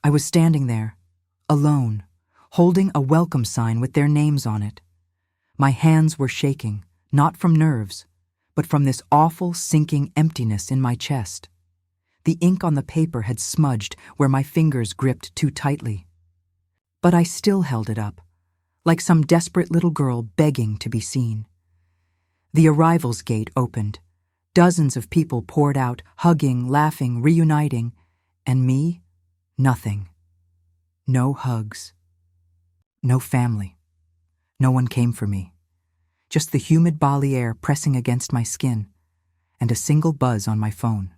I was standing there, alone, holding a welcome sign with their names on it. My hands were shaking, not from nerves, but from this awful, sinking emptiness in my chest. The ink on the paper had smudged where my fingers gripped too tightly. But I still held it up, like some desperate little girl begging to be seen. The arrivals gate opened. Dozens of people poured out, hugging, laughing, reuniting, and me, nothing. No hugs. No family. No one came for me. Just the humid Bali air pressing against my skin, and a single buzz on my phone.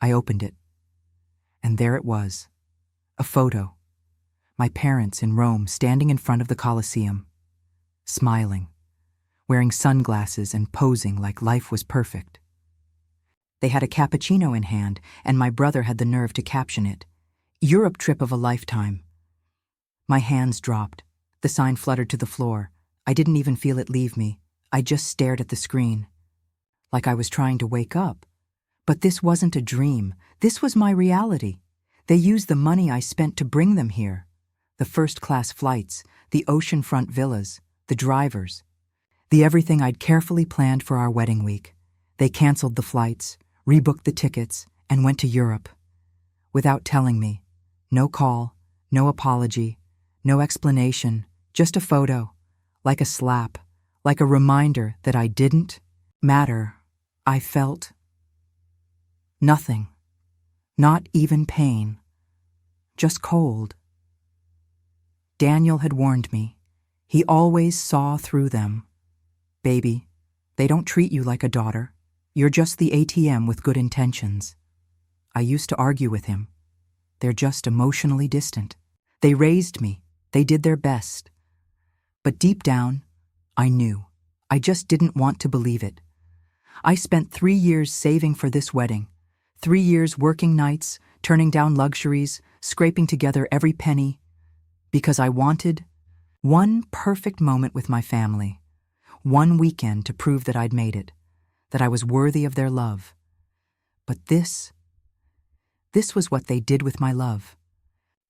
I opened it, and there it was, a photo. My parents in Rome standing in front of the Colosseum, smiling, wearing sunglasses and posing like life was perfect. They had a cappuccino in hand, and my brother had the nerve to caption it, "Europe trip of a lifetime." My hands dropped. The sign fluttered to the floor. I didn't even feel it leave me. I just stared at the screen, like I was trying to wake up. But this wasn't a dream. This was my reality. They used the money I spent to bring them here. The first-class flights, the oceanfront villas, the drivers, the everything I'd carefully planned for our wedding week. They canceled the flights, rebooked the tickets, and went to Europe. Without telling me. No call, no apology, no explanation, just a photo, like a slap, like a reminder that I didn't matter. I felt nothing, not even pain, just cold. Daniel had warned me. He always saw through them. "Baby, they don't treat you like a daughter. You're just the ATM with good intentions." I used to argue with him. They're just emotionally distant. They raised me. They did their best. But deep down, I knew. I just didn't want to believe it. I spent 3 years saving for this wedding. 3 years working nights, turning down luxuries, scraping together every penny, because I wanted one perfect moment with my family, one weekend to prove that I'd made it, that I was worthy of their love. But this was what they did with my love.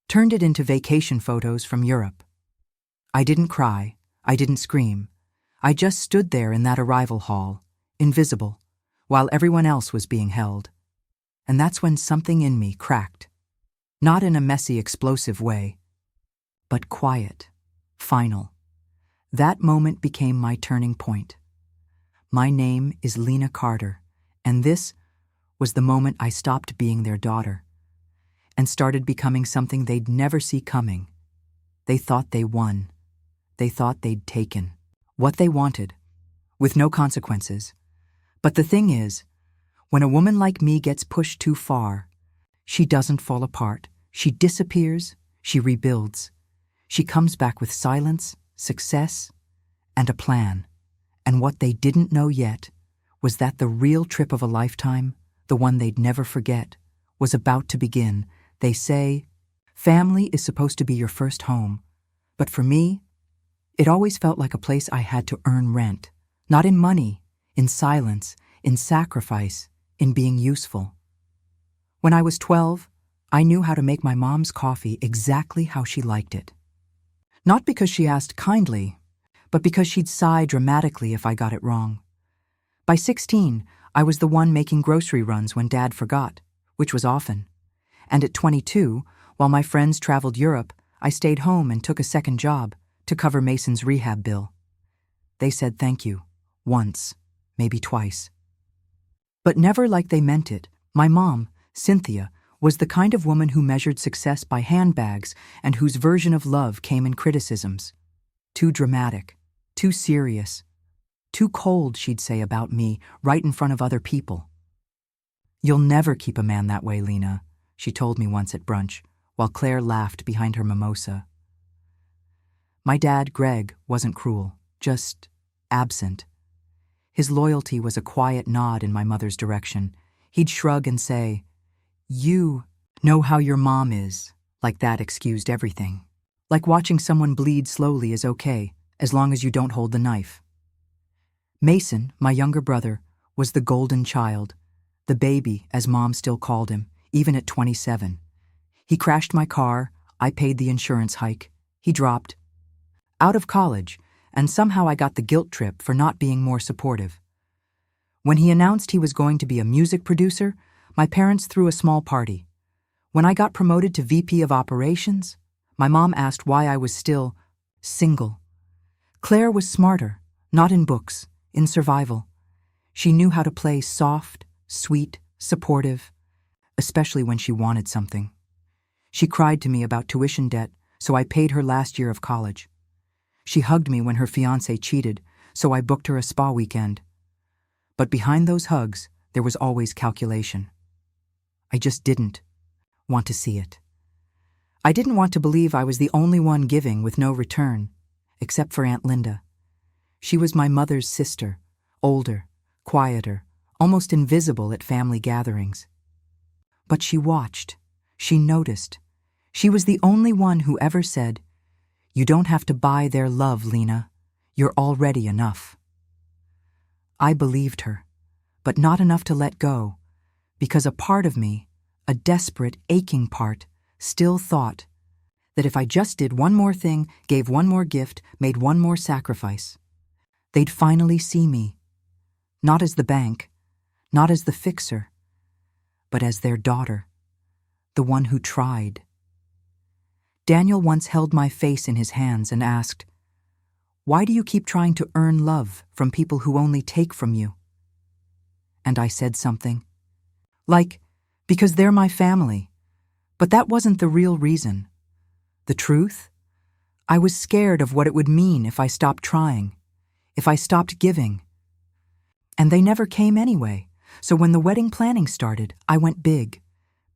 Turned it into vacation photos from Europe. I didn't cry. I didn't scream. I just stood there in that arrival hall, invisible, while everyone else was being held. And that's when something in me cracked. Not in a messy, explosive way, but quiet, final. That moment became my turning point. My name is Lena Carter, and this was the moment I stopped being their daughter and started becoming something they'd never see coming. They thought they won. They thought they'd taken what they wanted, with no consequences. But the thing is, when a woman like me gets pushed too far, she doesn't fall apart. She disappears, she rebuilds. She comes back with silence, success, and a plan. And what they didn't know yet was that the real trip of a lifetime, the one they'd never forget, was about to begin. They say, family is supposed to be your first home. But for me, it always felt like a place I had to earn rent. Not in money, in silence, in sacrifice, in being useful. When I was 12, I knew how to make my mom's coffee exactly how she liked it. Not because she asked kindly, but because she'd sigh dramatically if I got it wrong. By 16, I was the one making grocery runs when Dad forgot, which was often. And at 22, while my friends traveled Europe, I stayed home and took a second job to cover Mason's rehab bill. They said thank you, once, maybe twice. But never like they meant it. My mom, Cynthia, was the kind of woman who measured success by handbags and whose version of love came in criticisms. Too dramatic, too serious, too cold, she'd say about me, right in front of other people. "You'll never keep a man that way, Lena," she told me once at brunch, while Claire laughed behind her mimosa. My dad, Greg, wasn't cruel, just absent. His loyalty was a quiet nod in my mother's direction. He'd shrug and say, "You know how your mom is," like that excused everything. Like watching someone bleed slowly is okay, as long as you don't hold the knife. Mason, my younger brother, was the golden child, the baby, as Mom still called him, even at 27. He crashed my car, I paid the insurance hike. He dropped out of college, and somehow I got the guilt trip for not being more supportive. When he announced he was going to be a music producer, my parents threw a small party. When I got promoted to VP of Operations, my mom asked why I was still single. Claire was smarter, not in books, in survival. She knew how to play soft, sweet, supportive, especially when she wanted something. She cried to me about tuition debt, so I paid her last year of college. She hugged me when her fiancé cheated, so I booked her a spa weekend. But behind those hugs, there was always calculation. I just didn't want to see it. I didn't want to believe I was the only one giving with no return, except for Aunt Linda. She was my mother's sister, older, quieter, almost invisible at family gatherings. But she watched. She noticed. She was the only one who ever said, "You don't have to buy their love, Lena. You're already enough." I believed her, but not enough to let go, because a part of me, a desperate, aching part, still thought that if I just did one more thing, gave one more gift, made one more sacrifice, they'd finally see me, not as the bank, not as the fixer, but as their daughter, the one who tried. Daniel once held my face in his hands and asked, "Why do you keep trying to earn love from people who only take from you?" And I said something like, "Because they're my family." But that wasn't the real reason. The truth? I was scared of what it would mean if I stopped trying, if I stopped giving. And they never came anyway, so when the wedding planning started, I went big.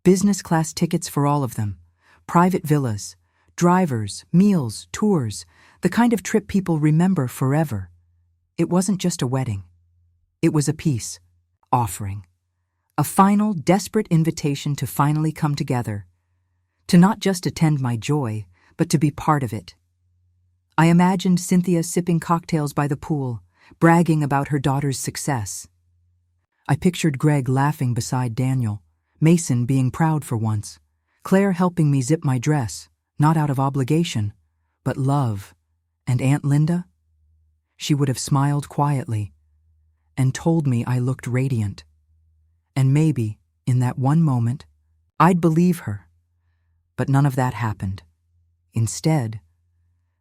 Business class tickets for all of them, private villas, drivers, meals, tours, the kind of trip people remember forever. It wasn't just a wedding. It was a peace offering. A final, desperate invitation to finally come together. To not just attend my joy, but to be part of it. I imagined Cynthia sipping cocktails by the pool, bragging about her daughter's success. I pictured Greg laughing beside Daniel, Mason being proud for once, Claire helping me zip my dress, not out of obligation, but love, and Aunt Linda? She would have smiled quietly and told me I looked radiant. And maybe, in that one moment, I'd believe her. But none of that happened. Instead,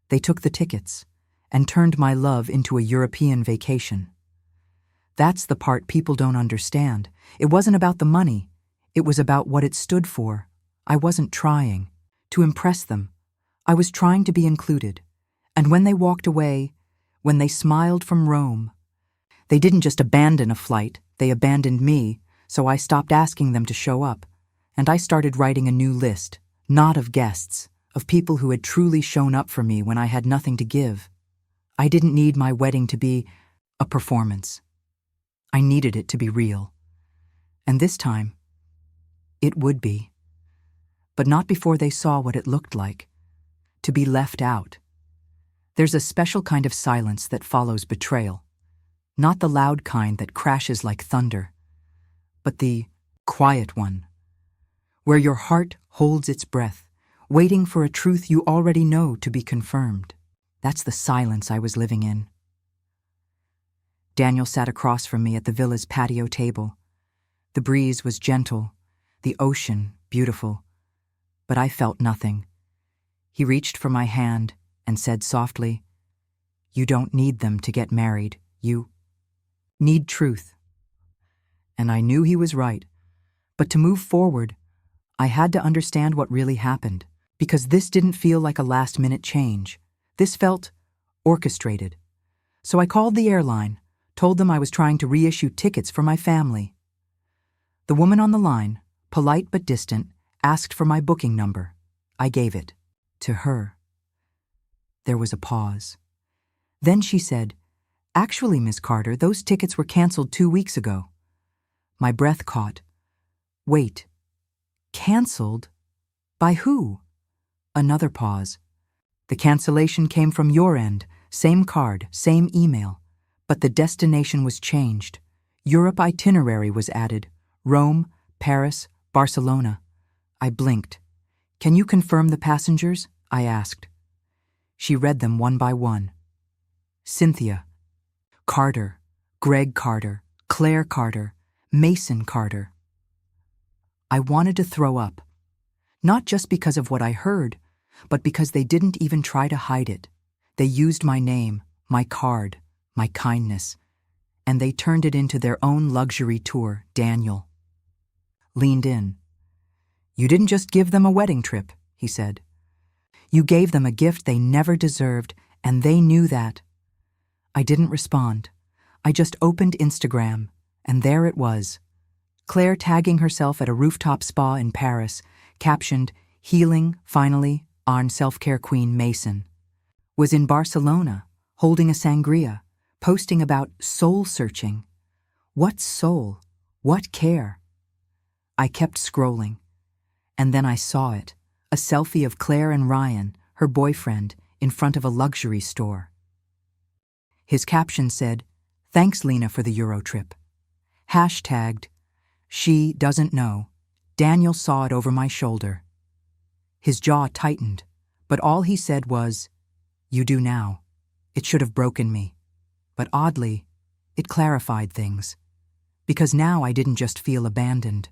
they took the tickets and turned my love into a European vacation. That's the part people don't understand. It wasn't about the money. It was about what it stood for. I wasn't trying to impress them. I was trying to be included. And when they walked away, when they smiled from Rome, they didn't just abandon a flight, they abandoned me, so I stopped asking them to show up. And I started writing a new list, not of guests, of people who had truly shown up for me when I had nothing to give. I didn't need my wedding to be a performance. I needed it to be real. And this time, it would be. But not before they saw what it looked like. To be left out. There's a special kind of silence that follows betrayal. Not the loud kind that crashes like thunder, but the quiet one, where your heart holds its breath, waiting for a truth you already know to be confirmed. That's the silence I was living in. Daniel sat across from me at the villa's patio table. The breeze was gentle, the ocean beautiful, but I felt nothing. He reached for my hand and said softly, "You don't need them to get married. You need truth." And I knew he was right. But to move forward, I had to understand what really happened, because this didn't feel like a last-minute change. This felt orchestrated. So I called the airline, told them I was trying to reissue tickets for my family. The woman on the line, polite but distant, asked for my booking number. I gave it to her. There was a pause. Then she said, "Actually, Miss Carter, those tickets were canceled 2 weeks ago." My breath caught. Wait. Canceled? By who? Another pause. The cancellation came from your end, same card, same email, but the destination was changed. Europe itinerary was added. Rome, Paris, Barcelona. I blinked. Can you confirm the passengers? I asked. She read them one by one. Cynthia, Carter, Greg Carter, Claire Carter, Mason Carter. I wanted to throw up, not just because of what I heard, but because they didn't even try to hide it. They used my name, my card, my kindness, and they turned it into their own luxury tour. Daniel leaned in. You didn't just give them a wedding trip, he said. You gave them a gift they never deserved, and they knew that. I didn't respond. I just opened Instagram, and there it was. Claire tagging herself at a rooftop spa in Paris, captioned, Healing, finally, on self-care queen Mason. Was in Barcelona, holding a sangria, posting about soul-searching. What soul? What care? I kept scrolling, and then I saw it, a selfie of Claire and Ryan, her boyfriend, in front of a luxury store. His caption said, Thanks, Lena, for the Euro trip. Hashtagged, She doesn't know. Daniel saw it over my shoulder. His jaw tightened, but all he said was, You do now. It should have broken me. But oddly, it clarified things. Because now I didn't just feel abandoned.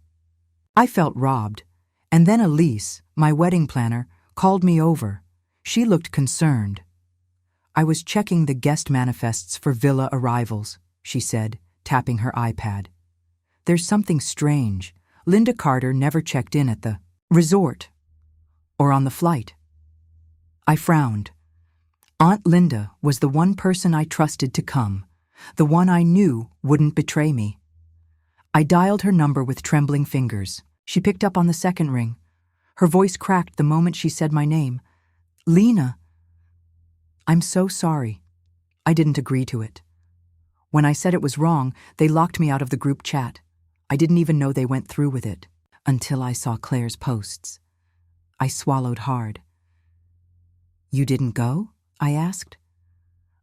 I felt robbed, and then Elise, my wedding planner, called me over. She looked concerned. I was checking the guest manifests for villa arrivals, she said, tapping her iPad. There's something strange. Linda Carter never checked in at the resort or on the flight. I frowned. Aunt Linda was the one person I trusted to come, the one I knew wouldn't betray me. I dialed her number with trembling fingers. She picked up on the second ring. Her voice cracked the moment she said my name. Lena. I'm so sorry. I didn't agree to it. When I said it was wrong, they locked me out of the group chat. I didn't even know they went through with it, until I saw Claire's posts. I swallowed hard. You didn't go? I asked.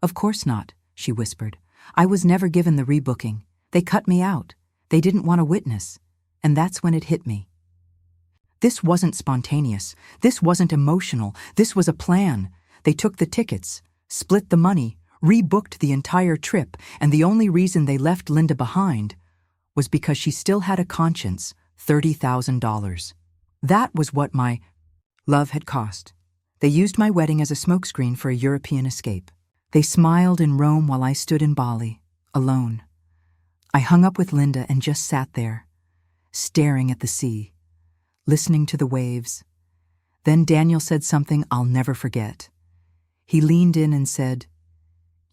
Of course not, she whispered. I was never given the rebooking. They cut me out. They didn't want a witness. And that's when it hit me. This wasn't spontaneous. This wasn't emotional. This was a plan. They took the tickets, split the money, rebooked the entire trip, and the only reason they left Linda behind was because she still had a conscience, $30,000. That was what my love had cost. They used my wedding as a smokescreen for a European escape. They smiled in Rome while I stood in Bali, alone. I hung up with Linda and just sat there, staring at the sea, listening to the waves. Then Daniel said something I'll never forget. He leaned in and said,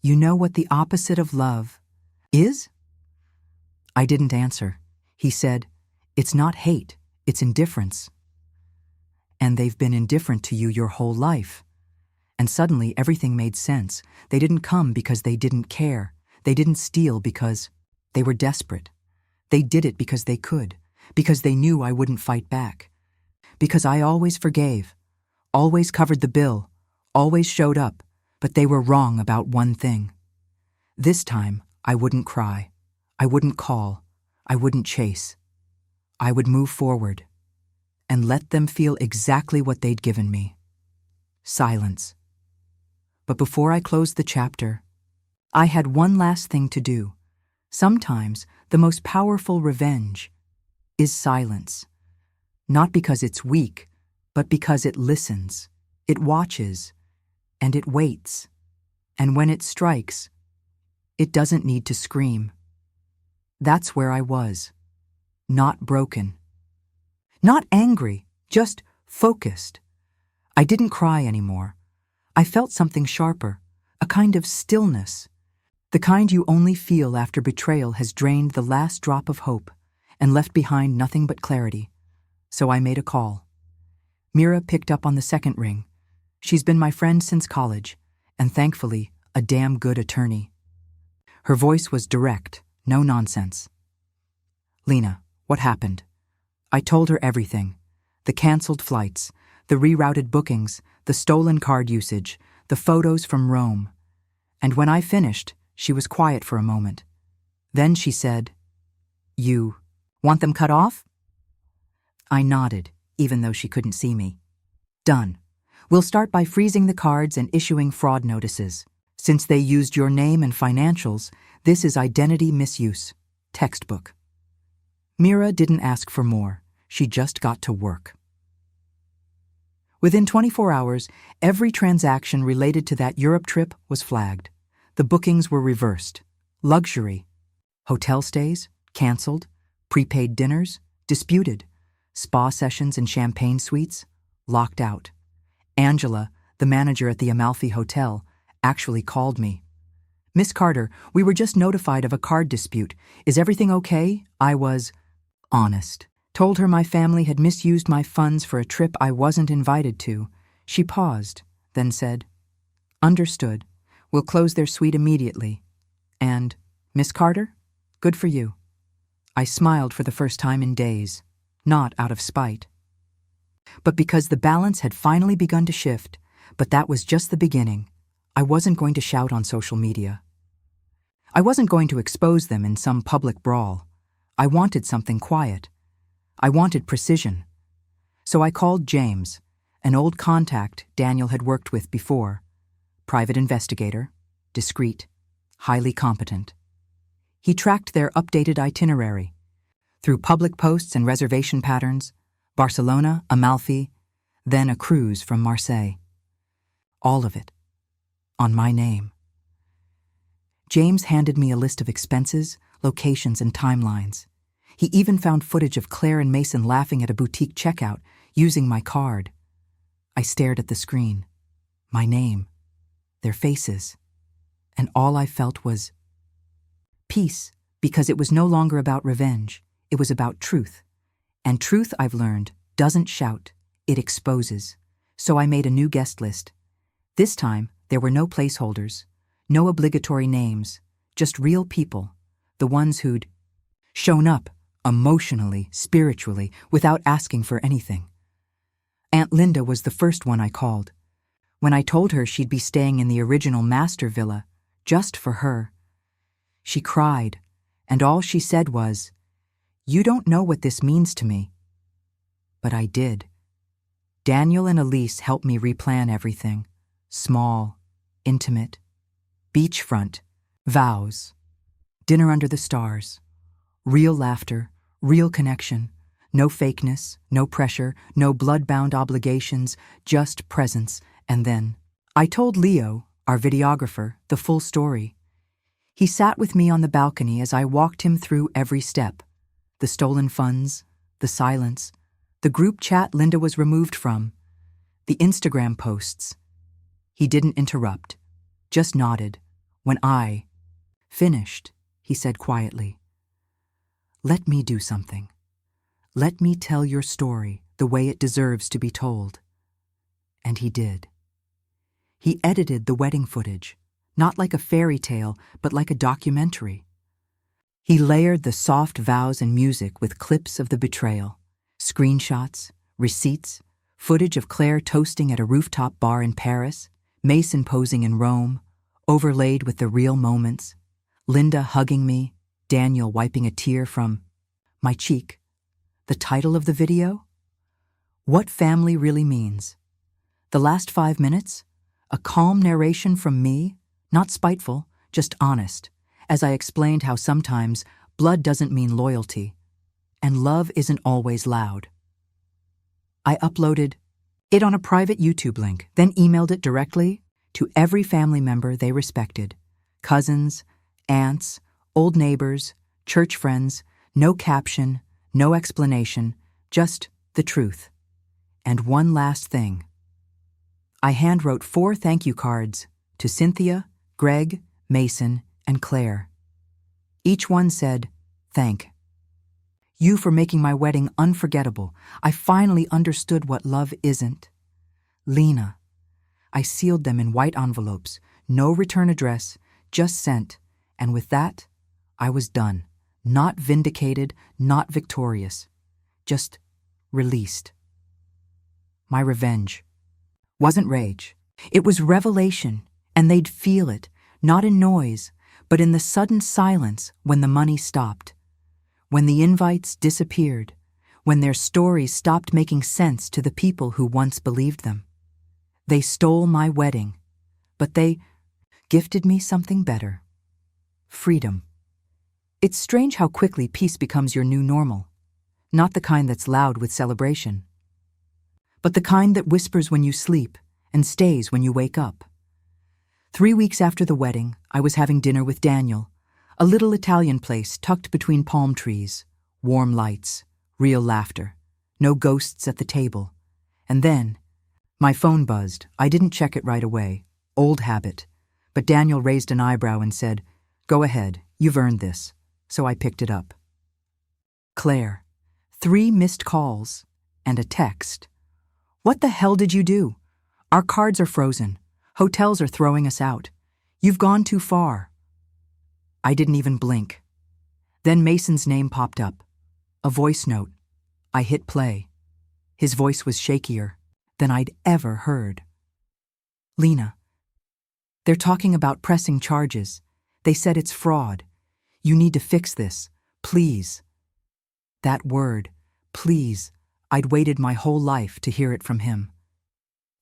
You know what the opposite of love is? I didn't answer. He said, It's not hate, it's indifference. And they've been indifferent to you your whole life. And suddenly everything made sense. They didn't come because they didn't care. They didn't steal because they were desperate. They did it because they could, because they knew I wouldn't fight back. Because I always forgave, always covered the bill, always showed up, but they were wrong about one thing. This time, I wouldn't cry. I wouldn't call. I wouldn't chase. I would move forward and let them feel exactly what they'd given me. Silence. But before I closed the chapter, I had one last thing to do. Sometimes the most powerful revenge is silence. Not because it's weak, but because it listens, it watches, and it waits. And when it strikes, it doesn't need to scream. That's where I was. Not broken. Not angry, just focused. I didn't cry anymore. I felt something sharper, a kind of stillness. The kind you only feel after betrayal has drained the last drop of hope and left behind nothing but clarity. So I made a call. Mira picked up on the second ring. She's been my friend since college, and thankfully, a damn good attorney. Her voice was direct, no nonsense. Lena, what happened? I told her everything. The canceled flights, the rerouted bookings, the stolen card usage, the photos from Rome. And when I finished, she was quiet for a moment. Then she said, You want them cut off? I nodded, even though she couldn't see me. Done. We'll start by freezing the cards and issuing fraud notices. Since they used your name and financials, this is identity misuse. Textbook. Mira didn't ask for more. She just got to work. Within 24 hours, every transaction related to that Europe trip was flagged. The bookings were reversed. Luxury. Hotel stays, canceled. Prepaid dinners, disputed. Spa sessions and champagne suites, locked out. Angela, the manager at the Amalfi Hotel, actually called me. "Miss Carter, we were just notified of a card dispute. Is everything okay?" I was honest. Told her my family had misused my funds for a trip I wasn't invited to. She paused, then said, "Understood. We'll close their suite immediately." And, "Miss Carter, good for you." I smiled for the first time in days, not out of spite. But because the balance had finally begun to shift, but that was just the beginning, I wasn't going to shout on social media. I wasn't going to expose them in some public brawl. I wanted something quiet. I wanted precision. So I called James, an old contact Daniel had worked with before. Private investigator, discreet, highly competent. He tracked their updated itinerary through public posts and reservation patterns, Barcelona, Amalfi, then a cruise from Marseille. All of it on my name. James handed me a list of expenses, locations, and timelines. He even found footage of Claire and Mason laughing at a boutique checkout using my card. I stared at the screen. My name, their faces, and all I felt was peace, because it was no longer about revenge. It was about truth. And truth, I've learned, doesn't shout, it exposes. So I made a new guest list. This time, there were no placeholders, no obligatory names, just real people, the ones who'd shown up emotionally, spiritually, without asking for anything. Aunt Linda was the first one I called. When I told her she'd be staying in the original master villa, just for her, she cried, and all she said was, "You don't know what this means to me." But I did. Daniel and Elise helped me replan everything. Small, intimate, beachfront, vows, dinner under the stars, real laughter, real connection, no fakeness, no pressure, no blood-bound obligations, just presence. And then I told Leo, our videographer, the full story. He sat with me on the balcony as I walked him through every step. The stolen funds, the silence, the group chat Linda was removed from, the Instagram posts. He didn't interrupt, just nodded. When I finished, he said quietly, "Let me do something. Let me tell your story the way it deserves to be told." And he did. He edited the wedding footage, not like a fairy tale, but like a documentary. He layered the soft vows and music with clips of the betrayal, screenshots, receipts, footage of Claire toasting at a rooftop bar in Paris, Mason posing in Rome, overlaid with the real moments, Linda hugging me, Daniel wiping a tear from my cheek. The title of the video? What Family Really Means. The last 5 minutes? A calm narration from me, not spiteful, just honest, as I explained how sometimes blood doesn't mean loyalty, and love isn't always loud. I uploaded it on a private YouTube link, then emailed it directly to every family member they respected, cousins, aunts, old neighbors, church friends, no caption, no explanation, just the truth. And one last thing. I handwrote 4 thank you cards to Cynthia, Greg, Mason, and Claire. Each one said, "Thank you for making my wedding unforgettable. I finally understood what love isn't." Lena. I sealed them in white envelopes, no return address, just sent, and with that, I was done. Not vindicated, not victorious, just released. My revenge wasn't rage. It was revelation, and they'd feel it, not in noise, but in the sudden silence when the money stopped, when the invites disappeared, when their stories stopped making sense to the people who once believed them. They stole my wedding, but they gifted me something better: freedom. It's strange how quickly peace becomes your new normal, not the kind that's loud with celebration, but the kind that whispers when you sleep and stays when you wake up. 3 weeks after the wedding, I was having dinner with Daniel, a little Italian place tucked between palm trees, warm lights, real laughter, no ghosts at the table. And then, my phone buzzed. I didn't check it right away, old habit, but Daniel raised an eyebrow and said, "Go ahead, you've earned this." So I picked it up. Claire, 3 missed calls and a text. "What the hell did you do? Our cards are frozen. Hotels are throwing us out. You've gone too far." I didn't even blink. Then Mason's name popped up. A voice note. I hit play. His voice was shakier than I'd ever heard. "Lena, they're talking about pressing charges. They said it's fraud. You need to fix this, please." That word, please, I'd waited my whole life to hear it from him.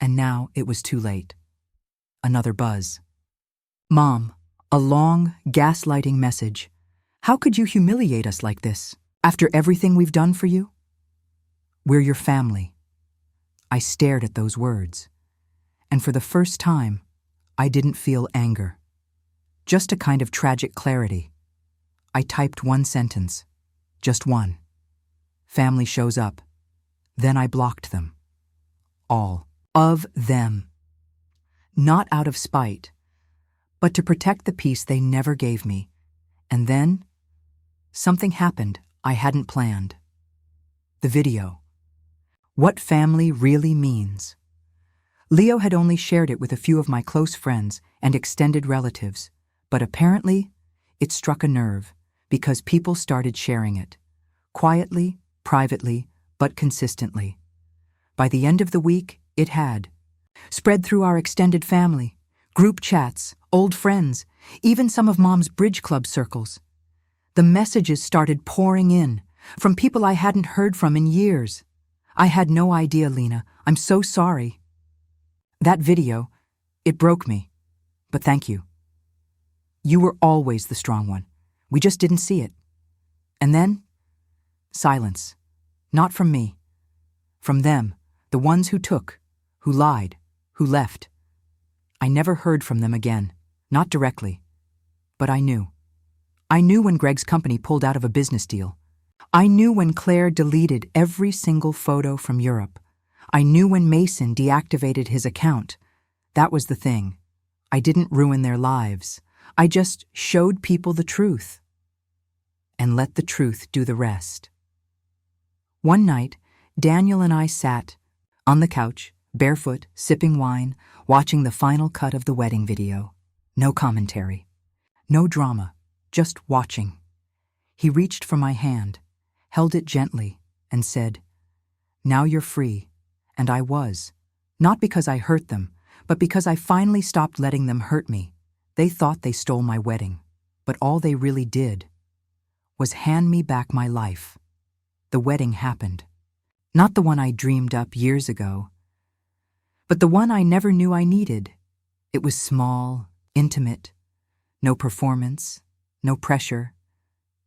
And now it was too late. Another buzz. "Mom," a long, gaslighting message. "How could you humiliate us like this, after everything we've done for you? We're your family." I stared at those words, and for the first time, I didn't feel anger. Just a kind of tragic clarity. I typed one sentence, just one. "Family shows up." Then I blocked them. All of them. Not out of spite, but to protect the peace they never gave me. And then, something happened I hadn't planned. The video. What family really means. Leo had only shared it with a few of my close friends and extended relatives, but apparently, it struck a nerve because people started sharing it. Quietly, privately, but consistently. By the end of the week, it had spread through our extended family, group chats, old friends, even some of Mom's bridge club circles. The messages started pouring in, from people I hadn't heard from in years. "I had no idea, Lena. I'm so sorry." That video, it broke me. But thank you. You were always the strong one. We just didn't see it. And then, silence. Not from me. From them, the ones who took, who lied, who left. I never heard from them again, not directly. But I knew. I knew when Greg's company pulled out of a business deal. I knew when Claire deleted every single photo from Europe. I knew when Mason deactivated his account. That was the thing. I didn't ruin their lives. I just showed people the truth. And let the truth do the rest. One night, Daniel and I sat on the couch, barefoot, sipping wine, watching the final cut of the wedding video. No commentary. No drama. Just watching. He reached for my hand, held it gently, and said, "Now you're free." And I was. Not because I hurt them, but because I finally stopped letting them hurt me. They thought they stole my wedding, but all they really did was hand me back my life. The wedding happened. Not the one I dreamed up years ago, but the one I never knew I needed. It was small, intimate, no performance, no pressure,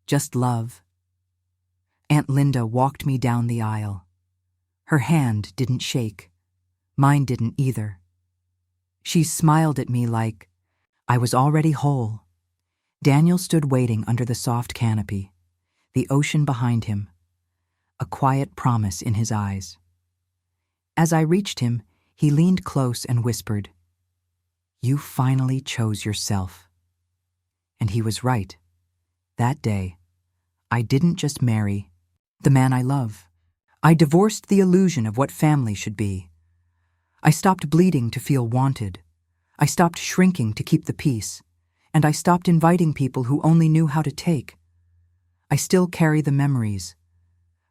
just love. Aunt Linda walked me down the aisle. Her hand didn't shake. Mine didn't either. She smiled at me like I was already whole. Daniel stood waiting under the soft canopy, the ocean behind him, a quiet promise in his eyes. As I reached him, he leaned close and whispered, "You finally chose yourself." And he was right. That day, I didn't just marry the man I love. I divorced the illusion of what family should be. I stopped bleeding to feel wanted. I stopped shrinking to keep the peace. And I stopped inviting people who only knew how to take. I still carry the memories,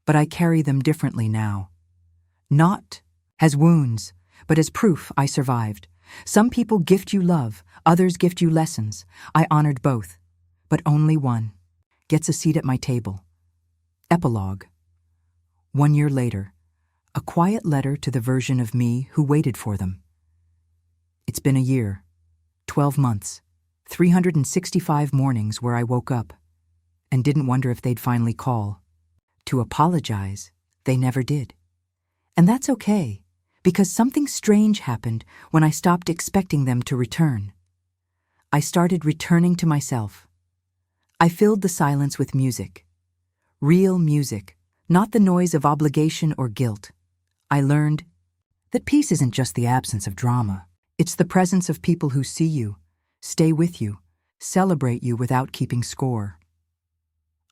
but I carry them differently now. Not as wounds, but as proof I survived. Some people gift you love, others gift you lessons. I honored both, but only one gets a seat at my table. Epilogue. 1 year later, a quiet letter to the version of me who waited for them. It's been a year, 12 months, 365 mornings where I woke up and didn't wonder if they'd finally call. To apologize, they never did. And that's okay, because something strange happened when I stopped expecting them to return. I started returning to myself. I filled the silence with music. Real music, not the noise of obligation or guilt. I learned that peace isn't just the absence of drama. It's the presence of people who see you, stay with you, celebrate you without keeping score.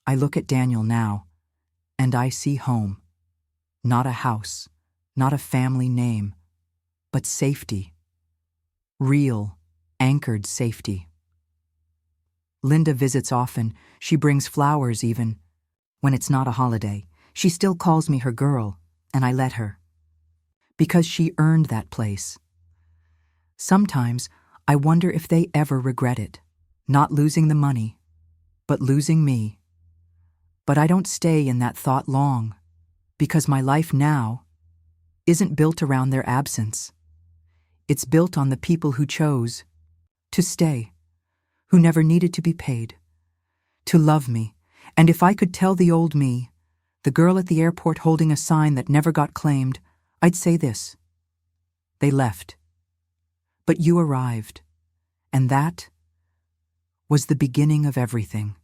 I look at Daniel now, and I see home. Not a house, not a family name, but safety. Real, anchored safety. Linda visits often. She brings flowers even. When it's not a holiday, she still calls me her girl, and I let her. Because she earned that place. Sometimes I wonder if they ever regret it. Not losing the money, but losing me. But I don't stay in that thought long, because my life now isn't built around their absence. It's built on the people who chose to stay, who never needed to be paid, to love me. And if I could tell the old me, the girl at the airport holding a sign that never got claimed, I'd say this: they left, but you arrived, and that was the beginning of everything.